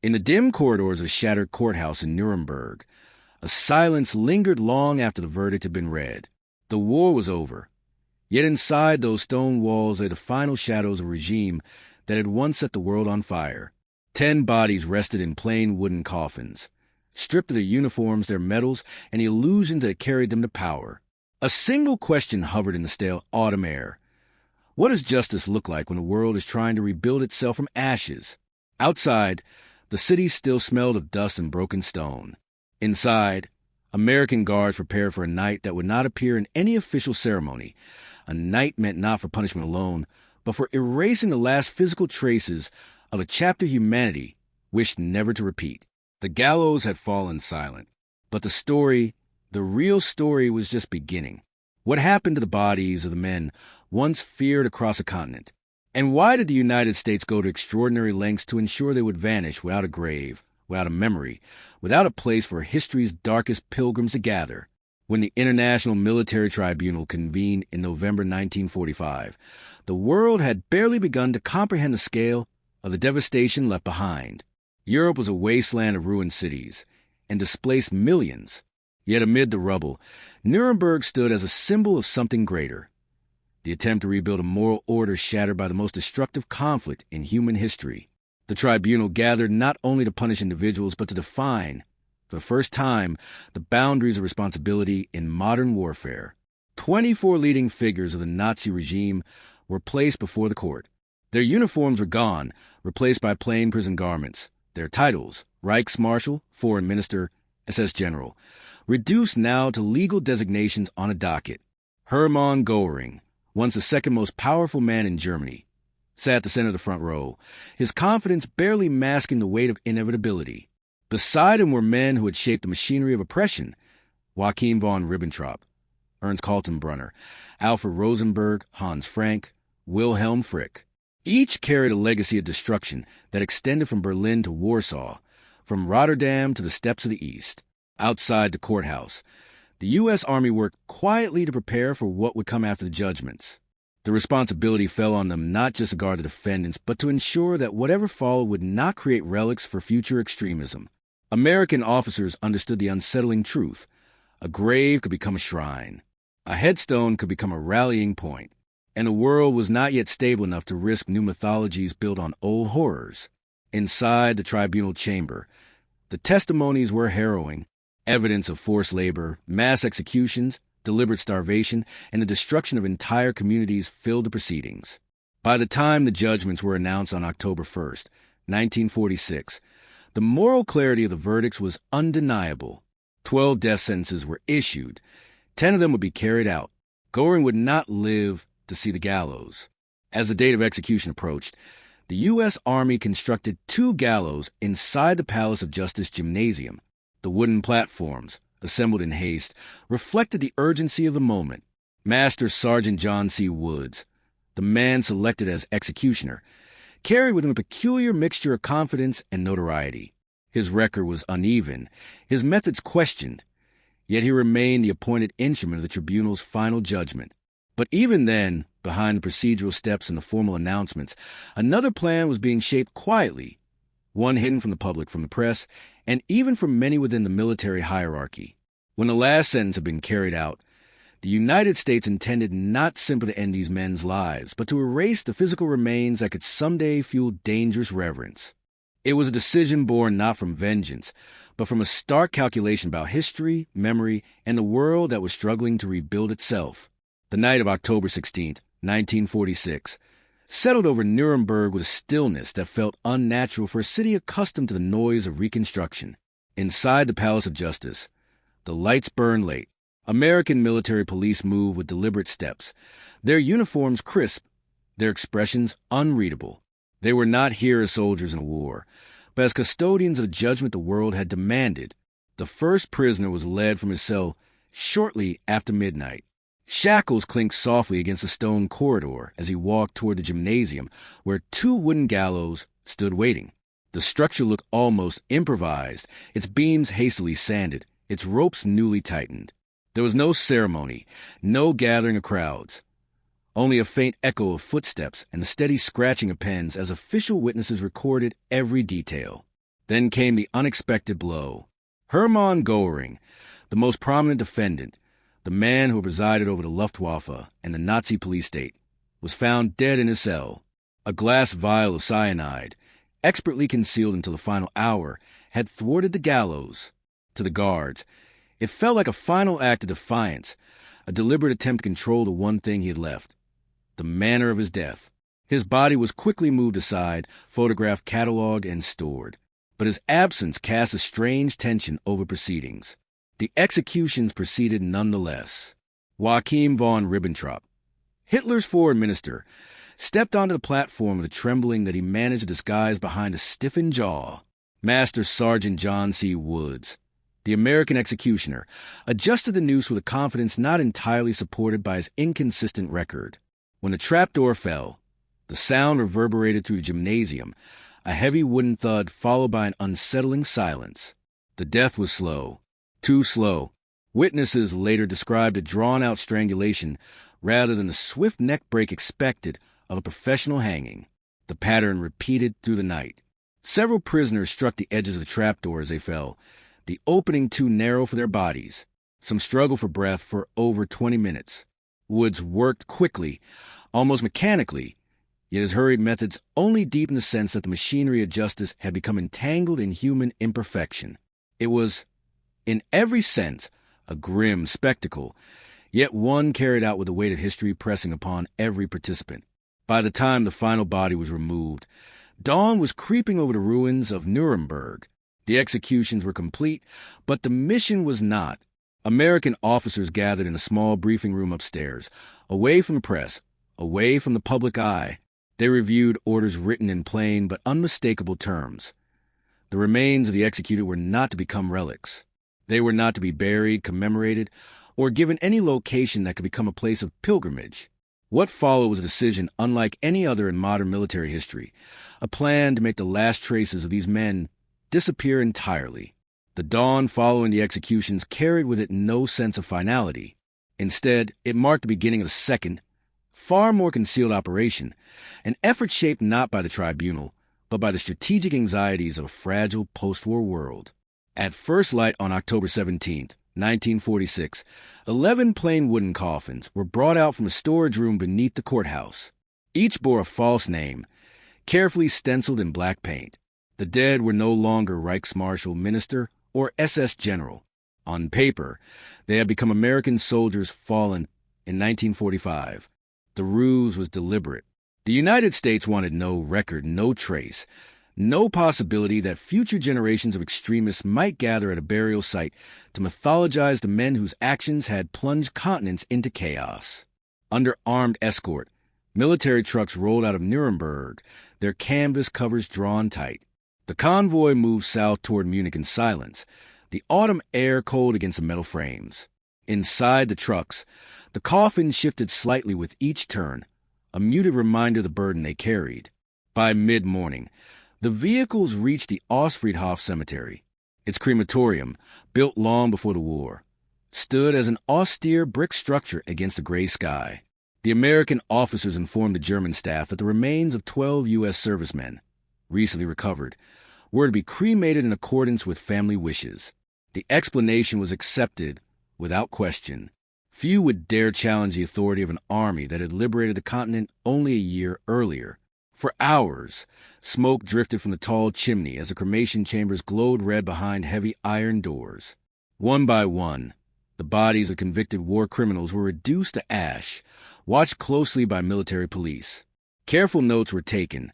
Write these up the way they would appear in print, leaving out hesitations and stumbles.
In the dim corridors of a shattered courthouse in Nuremberg, a silence lingered long after the verdict had been read. The war was over. Yet inside those stone walls lay the final shadows of a regime that had once set the world on fire. 10 bodies rested in plain wooden coffins, stripped of their uniforms, their medals, and the illusions that had carried them to power. A single question hovered in the stale autumn air. What does justice look like when the world is trying to rebuild itself from ashes? Outside, the city still smelled of dust and broken stone. Inside, American guards prepared for a night that would not appear in any official ceremony, a night meant not for punishment alone, but for erasing the last physical traces of a chapter humanity wished never to repeat. The gallows had fallen silent, but the real story was just beginning. What happened to the bodies of the men once feared across a continent? And why did the United States go to extraordinary lengths to ensure they would vanish without a grave, without a memory, without a place for history's darkest pilgrims to gather? When the International Military Tribunal convened in November 1945, the world had barely begun to comprehend the scale of the devastation left behind. Europe was a wasteland of ruined cities and displaced millions. Yet amid the rubble, Nuremberg stood as a symbol of something greater. The attempt to rebuild a moral order shattered by the most destructive conflict in human history. The tribunal gathered not only to punish individuals, but to define, for the first time, the boundaries of responsibility in modern warfare. 24 leading figures of the Nazi regime were placed before the court. Their uniforms were gone, replaced by plain prison garments. Their titles, Reichsmarschall, Foreign Minister, SS General, reduced now to legal designations on a docket. Hermann Göring, once the second most powerful man in Germany, sat at the center of the front row, his confidence barely masking the weight of inevitability. Beside him were men who had shaped the machinery of oppression: Joachim von Ribbentrop, Ernst Kaltenbrunner, Alfred Rosenberg, Hans Frank, Wilhelm Frick. Each carried a legacy of destruction that extended from Berlin to Warsaw, from Rotterdam to the steppes of the East. Outside the courthouse, the U.S. Army worked quietly to prepare for what would come after the judgments. The responsibility fell on them not just to guard the defendants, but to ensure that whatever followed would not create relics for future extremism. American officers understood the unsettling truth. A grave could become a shrine. A headstone could become a rallying point. And the world was not yet stable enough to risk new mythologies built on old horrors. Inside the tribunal chamber, the testimonies were harrowing. Evidence of forced labor, mass executions, deliberate starvation, and the destruction of entire communities filled the proceedings. By the time the judgments were announced on October 1st, 1946, the moral clarity of the verdicts was undeniable. 12 death sentences were issued. 10 of them would be carried out. Goering would not live to see the gallows. As the date of execution approached, the U.S. Army constructed 2 gallows inside the Palace of Justice Gymnasium. The wooden platforms, assembled in haste, reflected the urgency of the moment. Master Sergeant John C. Woods, the man selected as executioner, carried with him a peculiar mixture of confidence and notoriety. His record was uneven, his methods questioned, yet he remained the appointed instrument of the tribunal's final judgment. But even then, behind the procedural steps and the formal announcements, another plan was being shaped quietly, one hidden from the public, from the press, and even from many within the military hierarchy. When the last sentence had been carried out, the United States intended not simply to end these men's lives, but to erase the physical remains that could someday fuel dangerous reverence. It was a decision born not from vengeance, but from a stark calculation about history, memory, and the world that was struggling to rebuild itself. The night of October 16th, 1946, settled over Nuremberg with a stillness that felt unnatural for a city accustomed to the noise of reconstruction. Inside the Palace of Justice, the lights burned late. American military police moved with deliberate steps, their uniforms crisp, their expressions unreadable. They were not here as soldiers in a war, but as custodians of the judgment the world had demanded. The first prisoner was led from his cell shortly after midnight. Shackles clinked softly against the stone corridor as he walked toward the gymnasium, where 2 wooden gallows stood waiting. The structure looked almost improvised, its beams hastily sanded, its ropes newly tightened. There was no ceremony, no gathering of crowds, only a faint echo of footsteps and the steady scratching of pens as official witnesses recorded every detail. Then came the unexpected blow. Hermann Göring, the most prominent defendant, the man who presided over the Luftwaffe and the Nazi police state, was found dead in his cell. A glass vial of cyanide, expertly concealed until the final hour, had thwarted the gallows. To the guards, it felt like a final act of defiance, a deliberate attempt to control the one thing he had left, the manner of his death. His body was quickly moved aside, photographed, catalogued, and stored. But his absence cast a strange tension over proceedings. The executions proceeded nonetheless. Joachim von Ribbentrop, Hitler's foreign minister, stepped onto the platform with a trembling that he managed to disguise behind a stiffened jaw. Master Sergeant John C. Woods, the American executioner, adjusted the noose with a confidence not entirely supported by his inconsistent record. When the trapdoor fell, the sound reverberated through the gymnasium, a heavy wooden thud followed by an unsettling silence. The death was slow, too slow. Witnesses later described a drawn-out strangulation rather than the swift neck break expected of a professional hanging. The pattern repeated through the night. Several prisoners struck the edges of the trapdoor as they fell, the opening too narrow for their bodies. Some struggled for breath for over 20 minutes. Woods worked quickly, almost mechanically, yet his hurried methods only deepened the sense that the machinery of justice had become entangled in human imperfection. It was, in every sense, a grim spectacle, yet one carried out with the weight of history pressing upon every participant. By the time the final body was removed, dawn was creeping over the ruins of Nuremberg. The executions were complete, but the mission was not. American officers gathered in a small briefing room upstairs, away from the press, away from the public eye. They reviewed orders written in plain but unmistakable terms. The remains of the executed were not to become relics. They were not to be buried, commemorated, or given any location that could become a place of pilgrimage. What followed was a decision unlike any other in modern military history, a plan to make the last traces of these men disappear entirely. The dawn following the executions carried with it no sense of finality. Instead, it marked the beginning of a second, far more concealed operation, an effort shaped not by the tribunal, but by the strategic anxieties of a fragile post-war world. At first light on October 17, 1946, 11 plain wooden coffins were brought out from a storage room beneath the courthouse. Each bore a false name, carefully stenciled in black paint. The dead were no longer Reichsmarschall Minister or SS General. On paper, they had become American soldiers fallen in 1945. The ruse was deliberate. The United States wanted no record, no trace, no possibility that future generations of extremists might gather at a burial site to mythologize the men whose actions had plunged continents into chaos. Under armed escort, military trucks rolled out of Nuremberg, their canvas covers drawn tight. The convoy moved south toward Munich in silence, the autumn air cold against the metal frames. Inside the trucks, the coffins shifted slightly with each turn, a muted reminder of the burden they carried. By mid-morning, the vehicles reached the Ostfriedhof Cemetery. Its crematorium, built long before the war, stood as an austere brick structure against the gray sky. The American officers informed the German staff that the remains of 12 U.S. servicemen, recently recovered, were to be cremated in accordance with family wishes. The explanation was accepted without question. Few would dare challenge the authority of an army that had liberated the continent only a year earlier. For hours, smoke drifted from the tall chimney as the cremation chambers glowed red behind heavy iron doors. One by one, the bodies of convicted war criminals were reduced to ash, watched closely by military police. Careful notes were taken.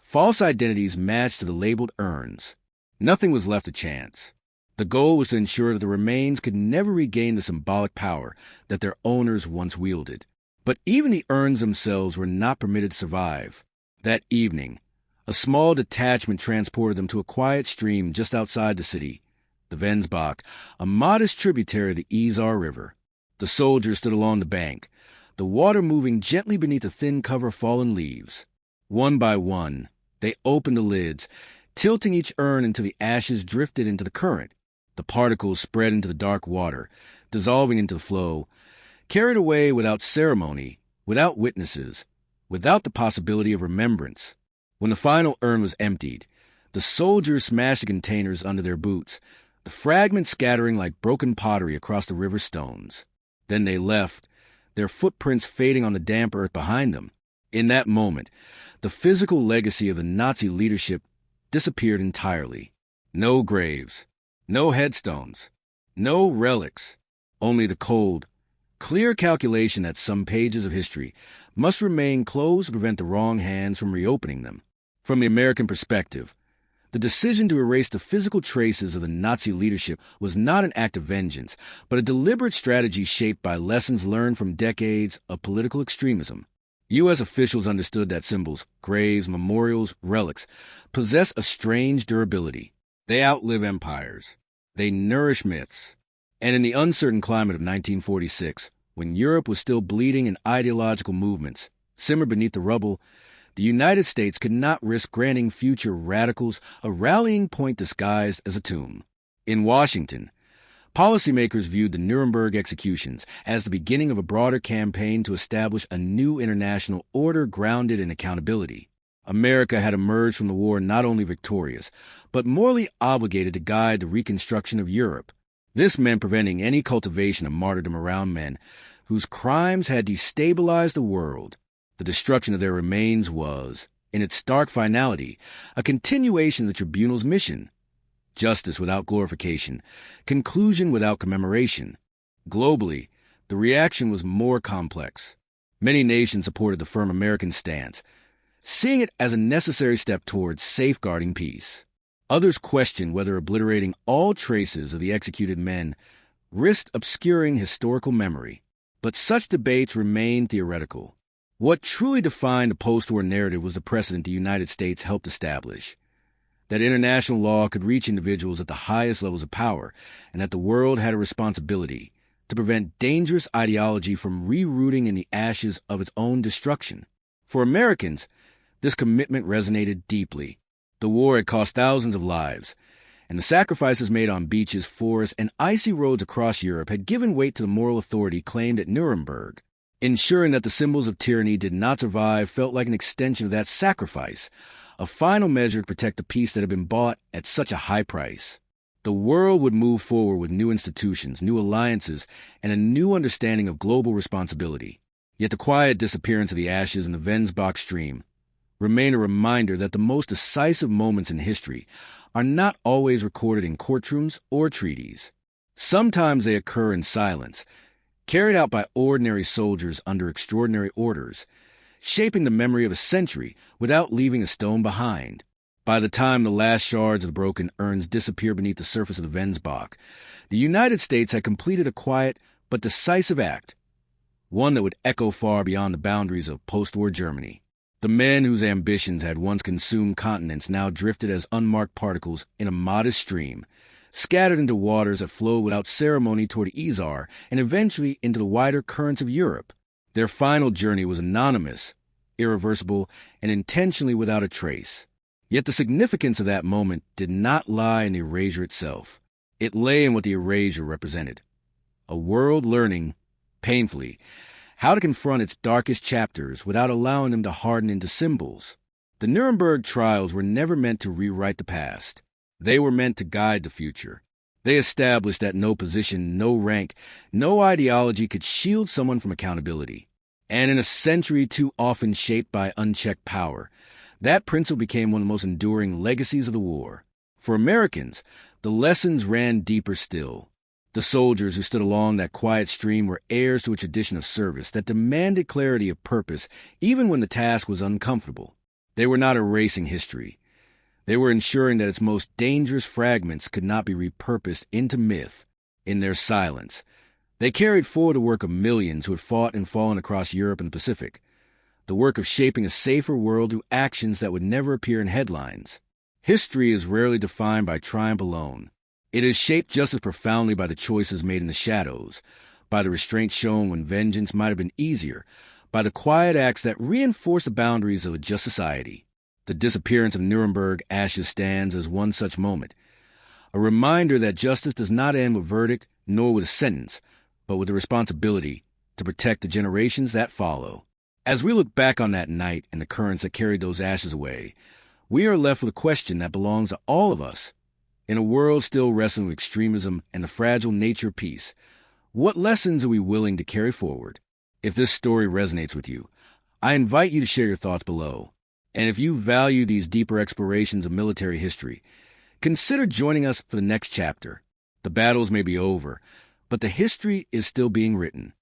False identities matched to the labeled urns. Nothing was left to chance. The goal was to ensure that the remains could never regain the symbolic power that their owners once wielded. But even the urns themselves were not permitted to survive. That evening, a small detachment transported them to a quiet stream just outside the city, the Wensbach, a modest tributary of the Isar River. The soldiers stood along the bank, the water moving gently beneath a thin cover of fallen leaves. One by one, they opened the lids, tilting each urn until the ashes drifted into the current. The particles spread into the dark water, dissolving into the flow, carried away without ceremony, without witnesses, without the possibility of remembrance. When the final urn was emptied, The soldiers smashed the containers under their boots, the fragments scattering like broken pottery across the river stones. Then they left, their footprints fading on the damp earth behind them. In that moment, the physical legacy of the Nazi leadership disappeared entirely. No graves, no headstones, no relics, only the cold, clear calculation that some pages of history must remain closed to prevent the wrong hands from reopening them. From the American perspective, the decision to erase the physical traces of the Nazi leadership was not an act of vengeance, but a deliberate strategy shaped by lessons learned from decades of political extremism. U.S. officials understood that symbols, graves, memorials, relics, possess a strange durability. They outlive empires. They nourish myths. And in the uncertain climate of 1946, when Europe was still bleeding and ideological movements simmered beneath the rubble, the United States could not risk granting future radicals a rallying point disguised as a tomb. In Washington, policymakers viewed the Nuremberg executions as the beginning of a broader campaign to establish a new international order grounded in accountability. America had emerged from the war not only victorious, but morally obligated to guide the reconstruction of Europe. This meant preventing any cultivation of martyrdom around men whose crimes had destabilized the world. The destruction of their remains was, in its stark finality, a continuation of the tribunal's mission. Justice without glorification, conclusion without commemoration. Globally, the reaction was more complex. Many nations supported the firm American stance, seeing it as a necessary step towards safeguarding peace. Others questioned whether obliterating all traces of the executed men risked obscuring historical memory. But such debates remained theoretical. What truly defined the post-war narrative was the precedent the United States helped establish, that international law could reach individuals at the highest levels of power, and that the world had a responsibility to prevent dangerous ideology from rerooting in the ashes of its own destruction. For Americans, this commitment resonated deeply. The war had cost thousands of lives, and the sacrifices made on beaches, forests, and icy roads across Europe had given weight to the moral authority claimed at Nuremberg. Ensuring that the symbols of tyranny did not survive felt like an extension of that sacrifice, a final measure to protect the peace that had been bought at such a high price. The world would move forward with new institutions, new alliances, and a new understanding of global responsibility. Yet the quiet disappearance of the ashes in the Wensbach stream remained a reminder that the most decisive moments in history are not always recorded in courtrooms or treaties. Sometimes they occur in silence, carried out by ordinary soldiers under extraordinary orders, shaping the memory of a century without leaving a stone behind. By the time the last shards of the broken urns disappeared beneath the surface of the Wensbach, the United States had completed a quiet but decisive act, one that would echo far beyond the boundaries of post-war Germany. The men whose ambitions had once consumed continents now drifted as unmarked particles in a modest stream, scattered into waters that flowed without ceremony toward Isar and eventually into the wider currents of Europe. Their final journey was anonymous, irreversible, and intentionally without a trace. Yet the significance of that moment did not lie in the erasure itself. It lay in what the erasure represented. A world learning, painfully, how to confront its darkest chapters without allowing them to harden into symbols. The Nuremberg trials were never meant to rewrite the past. They were meant to guide the future. They established that no position, no rank, no ideology could shield someone from accountability. And in a century too often shaped by unchecked power, that principle became one of the most enduring legacies of the war. For Americans, the lessons ran deeper still. The soldiers who stood along that quiet stream were heirs to a tradition of service that demanded clarity of purpose even when the task was uncomfortable. They were not erasing history. They were ensuring that its most dangerous fragments could not be repurposed into myth. In their silence, they carried forward the work of millions who had fought and fallen across Europe and the Pacific, the work of shaping a safer world through actions that would never appear in headlines. History is rarely defined by triumph alone. It is shaped just as profoundly by the choices made in the shadows, by the restraint shown when vengeance might have been easier, by the quiet acts that reinforce the boundaries of a just society. The disappearance of Nuremberg ashes stands as one such moment, a reminder that justice does not end with verdict nor with a sentence, but with the responsibility to protect the generations that follow. As we look back on that night and the currents that carried those ashes away, we are left with a question that belongs to all of us. In a world still wrestling with extremism and the fragile nature of peace, what lessons are we willing to carry forward? If this story resonates with you, I invite you to share your thoughts below. And if you value these deeper explorations of military history, consider joining us for the next chapter. The battles may be over, but the history is still being written.